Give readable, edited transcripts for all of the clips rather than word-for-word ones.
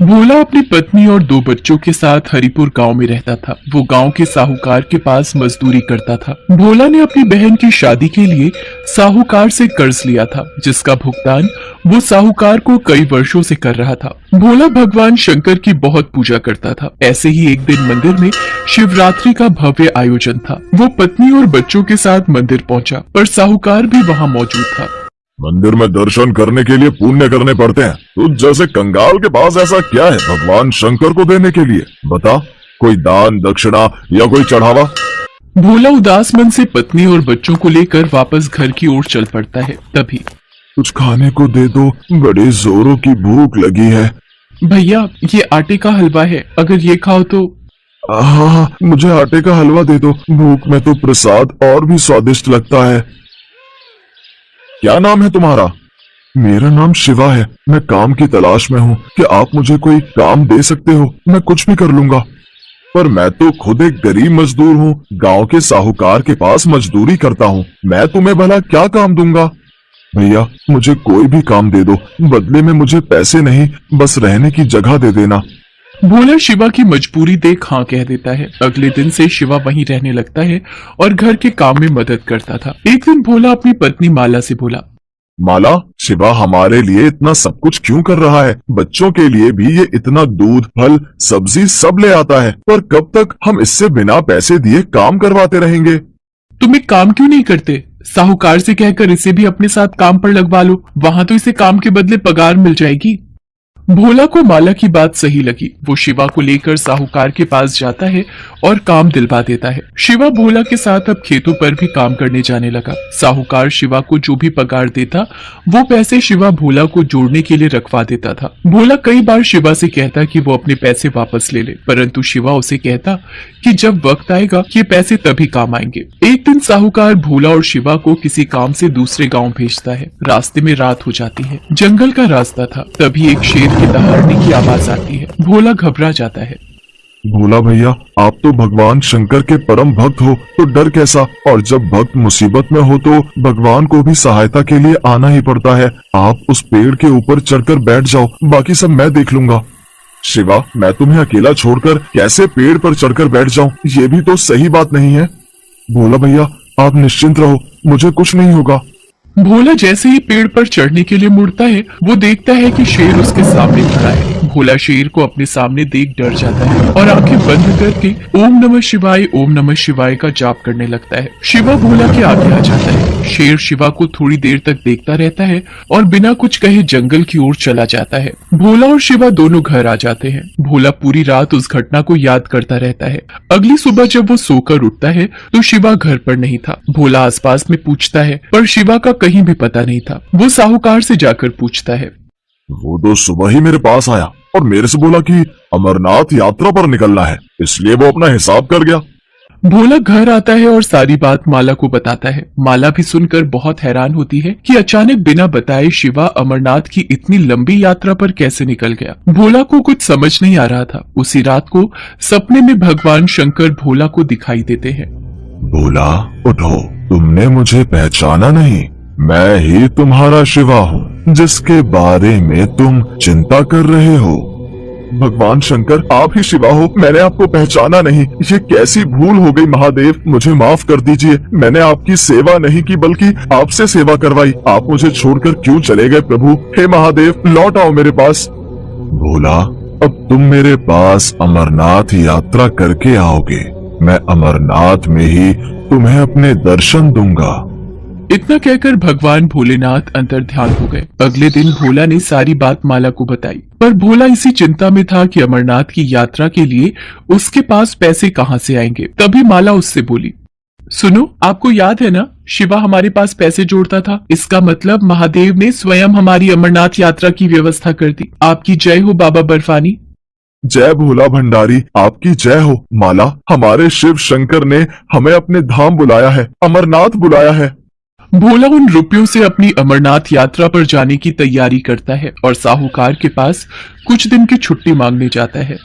भोला अपनी पत्नी और 2 बच्चों के साथ हरिपुर गांव में रहता था। वो गांव के साहूकार के पास मजदूरी करता था। भोला ने अपनी बहन की शादी के लिए साहूकार से कर्ज लिया था, जिसका भुगतान वो साहूकार को कई वर्षों से कर रहा था। भोला भगवान शंकर की बहुत पूजा करता था। ऐसे ही एक दिन मंदिर में शिवरात्रि का भव्य आयोजन था। वो पत्नी और बच्चों के साथ मंदिर पहुंचा, पर साहूकार भी वहां मौजूद था। मंदिर में दर्शन करने के लिए पुण्य करने पड़ते हैं। तो जैसे कंगाल के पास ऐसा क्या है भगवान शंकर को देने के लिए? बता, कोई दान दक्षिणा या कोई चढ़ावा? भोला उदास मन से पत्नी और बच्चों को लेकर वापस घर की ओर चल पड़ता है। तभी कुछ खाने को दे दो, बड़ी जोरों की भूख लगी है। भैया, ये आटे का हलवा है, अगर ये खाओ तो। हाँ, मुझे आटे का हलवा दे दो। भूख में तो प्रसाद और भी स्वादिष्ट लगता है। क्या नाम है तुम्हारा? मेरा नाम शिवा है। मैं काम की तलाश में हूँ। क्या आप मुझे कोई काम दे सकते हो? मैं कुछ भी कर लूंगा। पर मैं तो खुद एक गरीब मजदूर हूँ। गांव के साहूकार के पास मजदूरी करता हूँ। मैं तुम्हें भला क्या काम दूंगा? भैया, मुझे कोई भी काम दे दो। बदले में मुझे पैसे नहीं, बस रहने की जगह दे देना। भोला शिवा की मजबूरी देख हाँ कह देता है। अगले दिन से शिवा वहीं रहने लगता है और घर के काम में मदद करता था। एक दिन भोला अपनी पत्नी माला से बोला, माला, शिवा हमारे लिए इतना सब कुछ क्यों कर रहा है? बच्चों के लिए भी ये इतना दूध, फल, सब्जी सब ले आता है, पर कब तक हम इससे बिना पैसे दिए काम करवाते रहेंगे? तुम एक काम क्यों नहीं करते? साहूकार से कहकर इसे भी अपने साथ काम पर लगवा लो। वहां तो इसे काम के बदले पगार मिल जाएगी। भोला को माला की बात सही लगी। वो शिवा को लेकर साहूकार के पास जाता है और काम दिलवा देता है। शिवा भोला के साथ अब खेतों पर भी काम करने जाने लगा। साहूकार शिवा को जो भी पगार देता, वो पैसे शिवा भोला को जोड़ने के लिए रखवा देता था। भोला कई बार शिवा से कहता कि वो अपने पैसे वापस ले ले, परंतु शिवा उसे कहता कि जब वक्त आएगा ये पैसे तभी काम आएंगे। एक दिन साहूकार भोला और शिवा को किसी काम से दूसरे गाँव भेजता है। रास्ते में रात हो जाती है। जंगल का रास्ता था। तभी एक शेर की दहाड़ने की आवाज आती है। भोला घबरा जाता है। भोला भैया, आप तो भगवान शंकर के परम भक्त हो, तो डर कैसा? और जब भक्त मुसीबत में हो तो भगवान को भी सहायता के लिए आना ही पड़ता है। आप उस पेड़ के ऊपर चढ़कर बैठ जाओ, बाकी सब मैं देख लूंगा। शिवा, मैं तुम्हें अकेला छोड़कर कैसे पेड़ पर चढ़कर बैठ जाऊं? ये भी तो सही बात नहीं है। भोला भैया, आप निश्चिंत रहो, मुझे कुछ नहीं होगा। भोला जैसे ही पेड़ पर चढ़ने के लिए मुड़ता है, वो देखता है कि शेर उसके सामने खड़ा है। भोला शेर को अपने सामने देख डर जाता है और आंखें बंद करके ओम नमः शिवाय का जाप करने लगता है। शिवा भोला के आगे आ जाता है। शेर शिवा को थोड़ी देर तक देखता रहता है और बिना कुछ कहे जंगल की ओर चला जाता है। भोला और शिवा दोनों घर आ जाते हैं। भोला पूरी रात उस घटना को याद करता रहता है। अगली सुबह जब वो सोकर उठता है तो शिवा घर पर नहीं था। भोला आसपास में पूछता है, पर शिवा का कहीं भी पता नहीं था। वो साहूकार से जाकर पूछता है। वो तो सुबह ही मेरे पास आया और मेरे से बोला कि अमरनाथ यात्रा पर निकलना है, इसलिए वो अपना हिसाब कर गया। भोला घर आता है और सारी बात माला को बताता है। माला भी सुनकर बहुत हैरान होती है कि अचानक बिना बताए शिवा अमरनाथ की इतनी लंबी यात्रा पर कैसे निकल गया। भोला को कुछ समझ नहीं आ रहा था। उसी रात को सपने में भगवान शंकर भोला को दिखाई देते हैं। भोला, उठो, तुमने मुझे पहचाना नहीं? मैं ही तुम्हारा शिवा हूँ, जिसके बारे में तुम चिंता कर रहे हो। भगवान शंकर, आप ही शिवा हो? मैंने आपको पहचाना नहीं। ये कैसी भूल हो गई महादेव, मुझे माफ कर दीजिए। मैंने आपकी सेवा नहीं की बल्कि आपसे सेवा करवाई। आप मुझे छोड़कर क्यों चले गए प्रभु? हे महादेव, लौट आओ मेरे पास। भोला, अब तुम मेरे पास अमरनाथ यात्रा करके आओगे। मैं अमरनाथ में ही तुम्हें अपने दर्शन दूंगा। इतना कहकर भगवान भोलेनाथ अंतर ध्यान हो गए। अगले दिन भोला ने सारी बात माला को बताई, पर भोला इसी चिंता में था कि अमरनाथ की यात्रा के लिए उसके पास पैसे कहां से आएंगे। तभी माला उससे बोली, सुनो, आपको याद है ना, शिवा हमारे पास पैसे जोड़ता था। इसका मतलब महादेव ने स्वयं हमारी अमरनाथ यात्रा की व्यवस्था कर दी। आपकी जय हो बाबा बर्फानी। जय भोला भंडारी, आपकी जय हो। माला, हमारे शिव शंकर ने हमें अपने धाम बुलाया है, अमरनाथ बुलाया है। भोला उन रुपयों से अपनी अमरनाथ यात्रा पर जाने की तैयारी करता है और साहूकार के पास कुछ दिन की छुट्टी मांगने जाता है।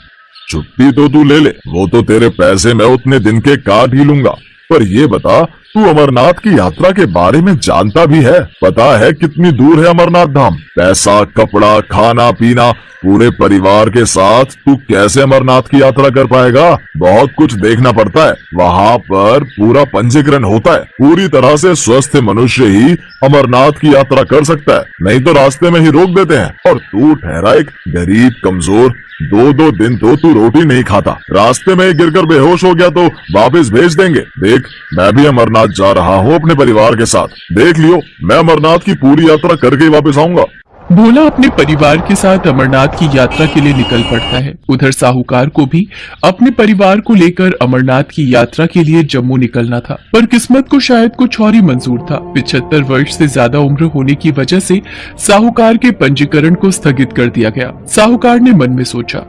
छुट्टी तो तू ले ले, वो तो तेरे पैसे मैं उतने दिन के काट ही लूंगा। पर ये बता, तू अमरनाथ की यात्रा के बारे में जानता भी है? पता है कितनी दूर है अमरनाथ धाम? पैसा, कपड़ा, खाना पीना, पूरे परिवार के साथ तू कैसे अमरनाथ की यात्रा कर पाएगा? बहुत कुछ देखना पड़ता है, वहाँ पर पूरा पंजीकरण होता है। पूरी तरह से स्वस्थ मनुष्य ही अमरनाथ की यात्रा कर सकता है, नहीं तो रास्ते में ही रोक देते हैं। और तू ठहरा एक गरीब कमजोर, 2-2 दिन तो तू रोटी नहीं खाता, रास्ते में गिरकर बेहोश हो गया तो वापस भेज देंगे। देख, मैं भी अमरनाथ जा रहा हूँ अपने परिवार के साथ, देख लियो, मैं अमरनाथ की पूरी यात्रा करके ही वापस आऊंगा। भोला अपने परिवार के साथ अमरनाथ की यात्रा के लिए निकल पड़ता है। उधर साहूकार को भी अपने परिवार को लेकर अमरनाथ की यात्रा के लिए जम्मू निकलना था, पर किस्मत को शायद कुछ और ही मंजूर था। 75 वर्ष से ज्यादा उम्र होने की वजह से साहूकार के पंजीकरण को स्थगित कर दिया गया। साहूकार ने मन में सोचा,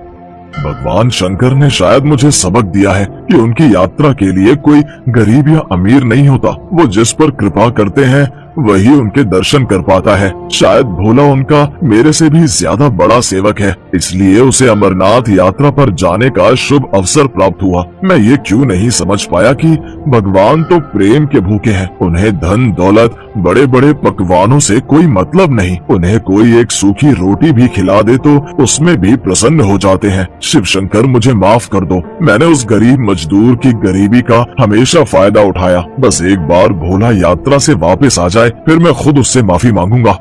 भगवान शंकर ने शायद मुझे सबक दिया है कि उनकी यात्रा के लिए कोई गरीब या अमीर नहीं होता, वो जिस पर कृपा करते हैं वही उनके दर्शन कर पाता है। शायद भोला उनका मेरे से भी ज्यादा बड़ा सेवक है, इसलिए उसे अमरनाथ यात्रा पर जाने का शुभ अवसर प्राप्त हुआ। मैं ये क्यों नहीं समझ पाया कि भगवान तो प्रेम के भूखे हैं, उन्हें धन दौलत बड़े बड़े पकवानों से कोई मतलब नहीं, उन्हें कोई एक सूखी रोटी भी खिला दे तो उसमें भी प्रसन्न हो जाते हैं। शिव शंकर मुझे माफ कर दो, मैंने उस गरीब मजदूर की गरीबी का हमेशा फायदा उठाया। बस एक बार भोला यात्रा से वापस आ जाए, फिर मैं खुद उससे माफी मांगूंगा।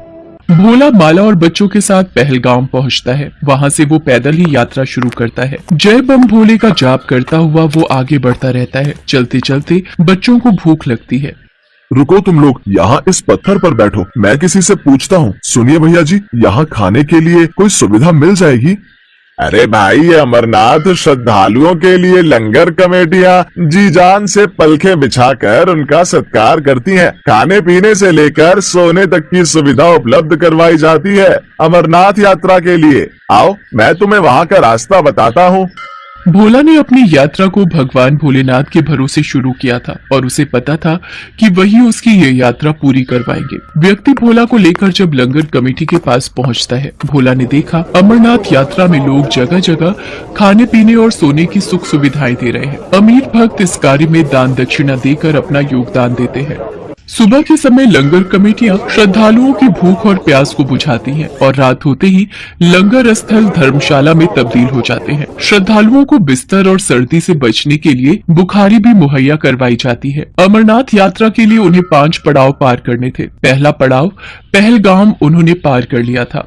भोला माला और बच्चों के साथ पहलगाम पहुंचता है। वहां से वो पैदल ही यात्रा शुरू करता है। जय बम भोले का जाप करता हुआ वो आगे बढ़ता रहता है। चलते चलते बच्चों को भूख लगती है। रुको तुम लोग, यहाँ इस पत्थर पर बैठो, मैं किसी से पूछता हूँ। सुनिए भैया जी, यहाँ खाने के लिए कोई सुविधा मिल जाएगी? अरे भाई, ये अमरनाथ श्रद्धालुओं के लिए लंगर कमेटियां जी जान से पलखे बिछाकर उनका सत्कार करती हैं। खाने पीने से लेकर सोने तक की सुविधा उपलब्ध करवाई जाती है अमरनाथ यात्रा के लिए। आओ, मैं तुम्हें वहाँ का रास्ता बताता हूँ। भोला ने अपनी यात्रा को भगवान भोलेनाथ के भरोसे शुरू किया था और उसे पता था कि वही उसकी ये यात्रा पूरी करवाएंगे। व्यक्ति भोला को लेकर जब लंगर कमेटी के पास पहुंचता है, भोला ने देखा अमरनाथ यात्रा में लोग जगह जगह खाने पीने और सोने की सुख सुविधाएं दे रहे हैं। अमीर भक्त इस कार्य में दान दक्षिणा देकर अपना योगदान देते हैं। सुबह के समय लंगर कमेटियां श्रद्धालुओं की भूख और प्यास को बुझाती हैं और रात होते ही लंगर स्थल धर्मशाला में तब्दील हो जाते हैं। श्रद्धालुओं को बिस्तर और सर्दी से बचने के लिए बुखारी भी मुहैया करवाई जाती है। अमरनाथ यात्रा के लिए उन्हें 5 पड़ाव पार करने थे। पहला पड़ाव पहलगाम उन्होंने पार कर लिया था।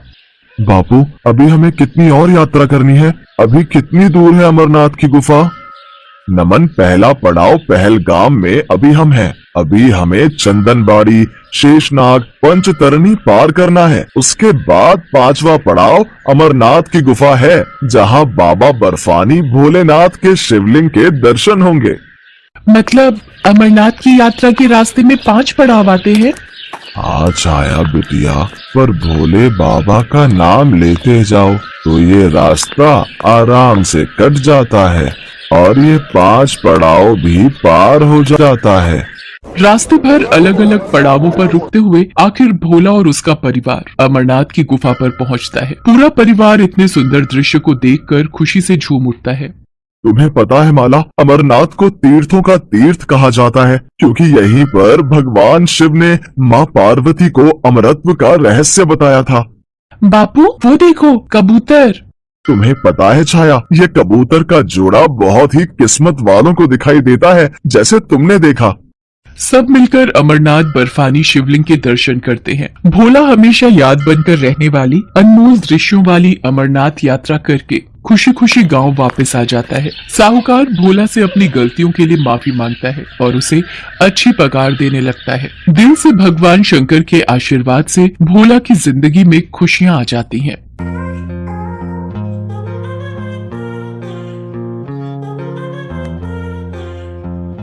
बापू, अभी हमें कितनी और यात्रा करनी है? अभी कितनी दूर है अमरनाथ की गुफा? नमन, पहला पड़ाव पहलगाम में अभी हम हैं। अभी हमें चंदनबाड़ी, शेषनाग, पंचतरणी पार करना है। उसके बाद 5वां पड़ाव अमरनाथ की गुफा है, जहां बाबा बर्फानी भोलेनाथ के शिवलिंग के दर्शन होंगे। मतलब अमरनाथ की यात्रा के रास्ते में 5 पड़ाव आते हैं? हाँ छाया बिटिया, पर भोले बाबा का नाम लेते जाओ तो ये रास्ता आराम से कट जाता है और ये 5 पड़ाव भी पार हो जाता है। रास्ते भर अलग अलग पड़ावों पर रुकते हुए आखिर भोला और उसका परिवार अमरनाथ की गुफा पर पहुंचता है। पूरा परिवार इतने सुंदर दृश्य को देखकर खुशी से झूम उठता है। तुम्हें पता है माला, अमरनाथ को तीर्थों का तीर्थ कहा जाता है क्योंकि यहीं पर भगवान शिव ने माँ पार्वती को अमरत्व का रहस्य बताया था। बापू, वो देखो कबूतर। तुम्हें पता है छाया, ये कबूतर का जोड़ा बहुत ही किस्मत वालों को दिखाई देता है, जैसे तुमने देखा। सब मिलकर अमरनाथ बर्फानी शिवलिंग के दर्शन करते हैं। भोला हमेशा याद बनकर रहने वाली अनमोल दृश्यों वाली अमरनाथ यात्रा करके खुशी खुशी गांव वापस आ जाता है। साहूकार भोला से अपनी गलतियों के लिए माफी मांगता है और उसे अच्छी पगार देने लगता है। दिल से भगवान शंकर के आशीर्वाद से भोला की जिंदगी में खुशियां आ जाती हैं।